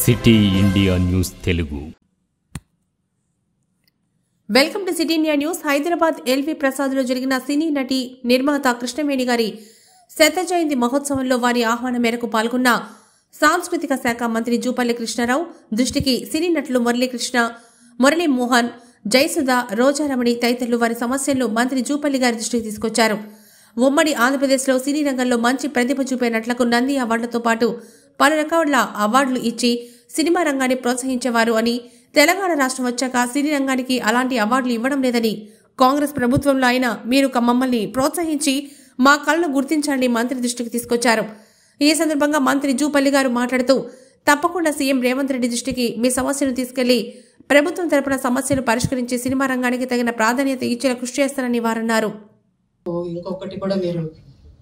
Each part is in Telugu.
City India news Telugu. Welcome to city India news. Hyderabad L V ప్రసాద్లో జరిగిన సినీ నటి నిర్మాత కృష్ణవేణి గారి శత జయంతి మహోత్సవంలో వారి ఆహ్వానం మేరకు పాల్గొన్న సాంస్కృతిక శాఖ మంత్రి జూపల్లి కృష్ణారావు దృష్టికి సినీ నటులు మురళీకృష్ణ, మురళీ మోహన్, జయసుధ, రోజారమణి తదితరులు వారి సమస్యలను మంత్రి జూపల్లి గారి దృష్టికి తీసుకొచ్చారు. ఉమ్మడి ఆంధ్రప్రదేశ్లో సినీ రంగంలో మంచి ప్రతిభ చూపే నటులకు నంది అవార్డులతో పాటు పలు రకాల అవార్డులు ఇచ్చి సినిమా రంగాన్ని ప్రోత్సహించేవారు అని, తెలంగాణ రాష్ట్రం వచ్చాక సినీ రంగానికి అలాంటి అవార్డులు ఇవ్వడం లేదని, కాంగ్రెస్ ప్రభుత్వంలో అయినా మీరు మమ్మల్ని ప్రోత్సహించి మా కళను గుర్తించండి మంత్రి దృష్టికి తీసుకొచ్చారు. ఈ సందర్భంగా మంత్రి జూపల్లి గారు మాట్లాడుతూ, తప్పకుండా సీఎం రేవంత్ రెడ్డి దృష్టికి మీ సమస్యను తీసుకెళ్లి ప్రభుత్వం తరపున సమస్యను పరిష్కరించి సినిమా రంగానికి తగిన ప్రాధాన్యత ఇచ్చేలా కృషి చేస్తారని వారన్నారు. ఇంకొకటి కూడా, మీరు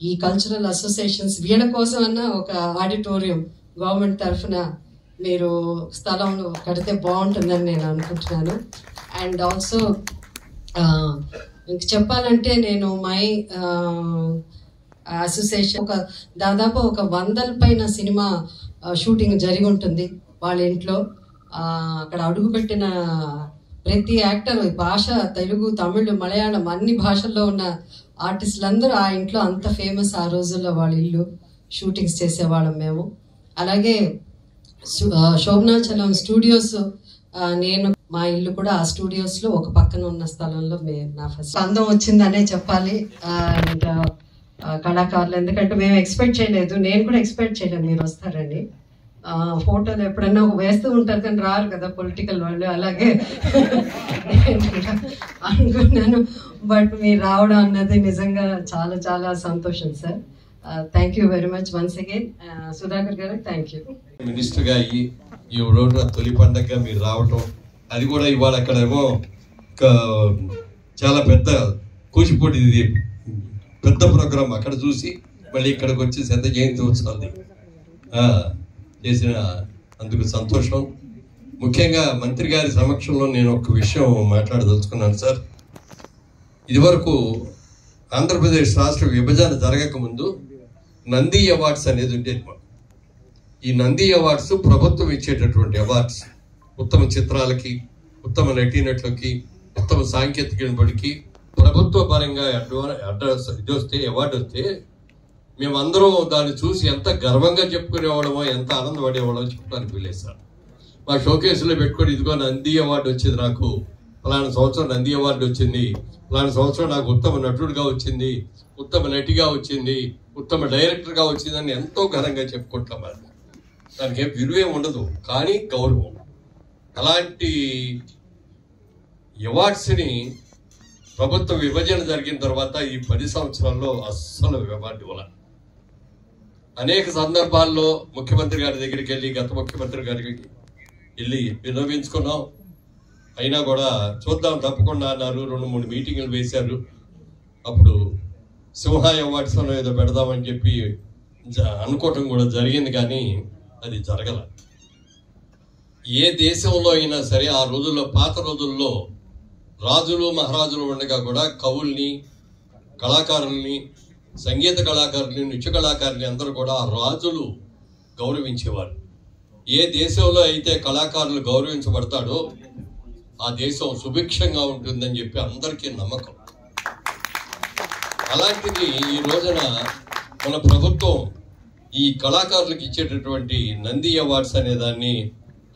ఈ కల్చరల్ అసోసియేషన్స్ వీళ్ళ కోసం అన్న ఒక ఆడిటోరియం గవర్నమెంట్ తరఫున మీరు స్థలంలో కడితే బాగుంటుందని నేను అనుకుంటున్నాను. అండ్ ఆల్సో ఇంక చెప్పాలంటే నేను మై అసోసియేషన్ దాదాపు 100 పైన సినిమా షూటింగ్ జరిగి ఉంటుంది వాళ్ళ ఇంట్లో. అక్కడ అడుగుపెట్టిన ప్రతి యాక్టర్ భాష, తెలుగు, తమిళ్, మలయాళం అన్ని భాషల్లో ఉన్న ఆర్టిస్టులందరూ ఆ ఇంట్లో అంత ఫేమస్. ఆ రోజుల్లో వాళ్ళ ఇల్లు షూటింగ్స్ చేసేవాళ్ళం మేము. అలాగే శోభనాచలం స్టూడియోస్, నేను మా ఇల్లు కూడా ఆ స్టూడియోస్ లో ఒక పక్కన ఉన్న స్థలంలో నా ఫస్ట్ అందం వచ్చిందనే చెప్పాలి. అండ్ కళాకారులు, ఎందుకంటే మేము ఎక్స్పెక్ట్ చేయలేదు, నేను కూడా ఎక్స్పెక్ట్ చేయలేదు మీరు వస్తారని. ఫోటోలు ఎప్పుడన్నా వేస్తూ ఉంటారు కానీ రారు కదా పొలిటికల్ వాళ్ళు, అలాగే అనుకున్నాను. బట్ మీరు రావడం అన్నది నిజంగా చాలా చాలా సంతోషం sir. Thank you very much once again. Sudhakar గారు థ్యాంక్ యూ. మినిస్టర్ గా ఈ రోజు తొలి పండగగా మీరు రావటం, అది కూడా ఇవాళ అక్కడేమో చాలా పెద్ద కూచిపూడి పెద్ద ప్రోగ్రాం అక్కడ చూసి మళ్ళీ ఇక్కడికి వచ్చి శత జయంతి ఉత్సవాన్ని చేసిన అందుకు సంతోషం. ముఖ్యంగా మంత్రి గారి సమక్షంలో నేను ఒక విషయం మాట్లాడదలుచుకున్నాను సార్. ఇదివరకు ఆంధ్రప్రదేశ్ రాష్ట్ర విభజన జరగకముందు నంది అవార్డ్స్ అనేది ఉండేది. ఈ నంది అవార్డ్స్ ప్రభుత్వం ఇచ్చేటటువంటి అవార్డ్స్, ఉత్తమ చిత్రాలకి, ఉత్తమ నటీనటులకి, ఉత్తమ సాంకేతిక నిపుణుడికి ప్రభుత్వ పరంగా ఇది వస్తే, అవార్డు వస్తే మేమందరం దాన్ని చూసి ఎంత గర్వంగా చెప్పుకునేవాళ్ళమో, ఎంత ఆనందపడేవాళ్ళమో చెప్పడానికి వీలేదు సార్. మా షోకేసులో పెట్టుకొని, ఇదిగో నంది అవార్డు వచ్చింది నాకు, ఫలానా సంవత్సరం నంది అవార్డు వచ్చింది, ఫలానా సంవత్సరం నాకు ఉత్తమ నటుడిగా వచ్చింది, ఉత్తమ నటిగా వచ్చింది, ఉత్తమ డైరెక్టర్గా వచ్చిందని ఎంతో ఘనంగా చెప్పుకుంటాం. దానికి ఏం విలువే ఉండదు, కానీ గౌరవం. అలాంటి అవార్డ్స్ని ప్రభుత్వ విభజన జరిగిన తర్వాత ఈ 10 సంవత్సరాల్లో అస్సలు అవార్డు ఇవ్వాలి. అనేక సందర్భాల్లో ముఖ్యమంత్రి గారి దగ్గరికి వెళ్ళి, గత ముఖ్యమంత్రి గారికి వెళ్ళి విన్నవించుకున్నాం. అయినా కూడా చూద్దాం తప్పకుండా అన్నారు. 2-3 మీటింగులు వేశారు. అప్పుడు సింహ అవార్డ్స్ ఏదో పెడదామని చెప్పి అనుకోవటం కూడా జరిగింది, కానీ అది జరగల. ఏ దేశంలో అయినా సరే ఆ రోజుల్లో, పాత రోజుల్లో రాజులు మహారాజులు ఉండగా కూడా కవుల్ని, కళాకారుల్ని, సంగీత కళాకారుల్ని, నృత్య కళాకారుల్ని అందరూ కూడా రాజులు గౌరవించేవారు. ఏ దేశంలో అయితే కళాకారులు గౌరవించబడతాడో ఆ దేశం సుభిక్షంగా ఉంటుందని చెప్పి అందరికీ నమ్మకం. అలాంటిది ఈ రోజున మన ప్రభుత్వం ఈ కళాకారులకు ఇచ్చేటటువంటి నంది అవార్డ్స్ అనే దాన్ని,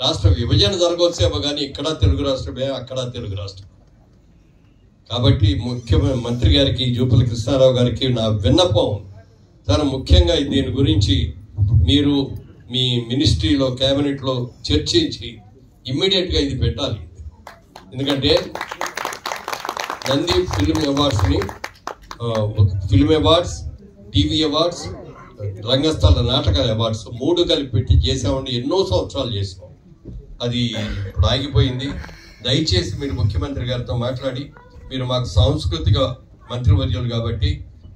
రాష్ట్ర విభజన జరగవచ్చేమో కానీ ఇక్కడ తెలుగు రాష్ట్రమే, అక్కడ తెలుగు రాష్ట్రం. కాబట్టి మంత్రి గారికి, జూపల్లి కృష్ణారావు గారికి నా విన్నపం, చాలా ముఖ్యంగా దీని గురించి మీరు మీ మినిస్ట్రీలో, క్యాబినెట్లో చర్చించి ఇమ్మీడియట్గా ఇది పెట్టాలి. ఎందుకంటే నంది ఫిల్మ్ అవార్డ్స్ని, ఫిల్మ్ అవార్డ్స్, టీవీ అవార్డ్స్, రంగస్థల నాటకాల అవార్డ్స్ 3 కలిపి పెట్టి చేసామండి. ఎన్నో సంవత్సరాలు చేసాం. అది ఇప్పుడు ఆగిపోయింది. దయచేసి మీరు ముఖ్యమంత్రి గారితో మాట్లాడి, మీరు మాకు సాంస్కృతిక మంత్రివర్యులు కాబట్టి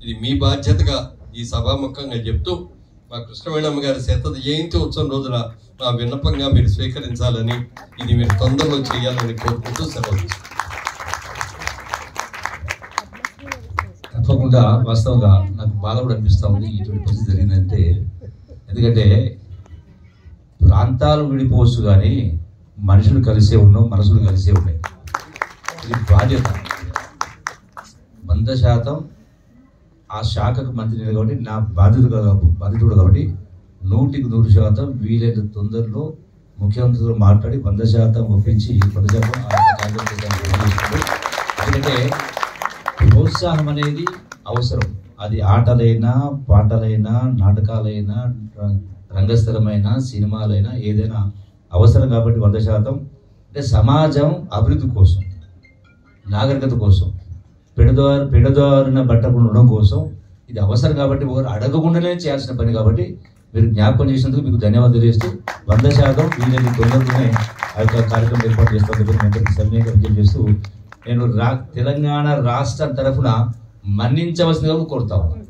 ఇది మీ బాధ్యతగా ఈ సభాముఖంగా చెప్తూ, మా కృష్ణవేణమ్మ గారి శత జయంతి ఉత్సవం రోజున నా విన్నపంగా మీరు స్వీకరించాలని, ఇది మీరు తొందరలో చేయాలని కోరుకుంటూ సెలవు. తప్పకుండా వాస్తవంగా నాకు బాధ కూడా అనిపిస్తూ ఉంది ఇటువంటి పరిస్థితి జరిగిందంటే. ఎందుకంటే ప్రాంతాలు విడిపోవచ్చు కానీ మనుషులు కలిసే ఉన్నాం, మనసులు కలిసే ఉన్నాయి. ఇది బాధ్యత. 100% ఆ శాఖకు మంత్రి కాబట్టి నా బాధ్యత కాబట్టి 100% వీలైన తొందరలో ముఖ్యమంత్రితో మాట్లాడి 100% ఒప్పించి 100% ఎందుకంటే ప్రోత్సాహం అనేది అవసరం. అది ఆటలైనా, పాటలైనా, నాటకాలైనా, రంగస్థలమైన, సినిమాలైనా ఏదైనా అవసరం కాబట్టి 100% అంటే సమాజం అభివృద్ధి కోసం, నాగరికత కోసం, పెడదారిన బట్టకుండా ఉండడం కోసం ఇది అవసరం కాబట్టి ఒకరు అడగకుండానే చేయాల్సిన పని కాబట్టి మీరు జ్ఞాపకం చేసినందుకు మీకు ధన్యవాదాలు తెలియజేస్తూ 100% వీళ్ళని తొందరగానే ఆ యొక్క కార్యక్రమం ఏర్పాటు చేస్తాను సమ్మెగా విజయం చేస్తూ నేను తెలంగాణ రాష్ట్రం తరఫున మన్నించవలసిందిగా కోరుతా ఉన్నాను.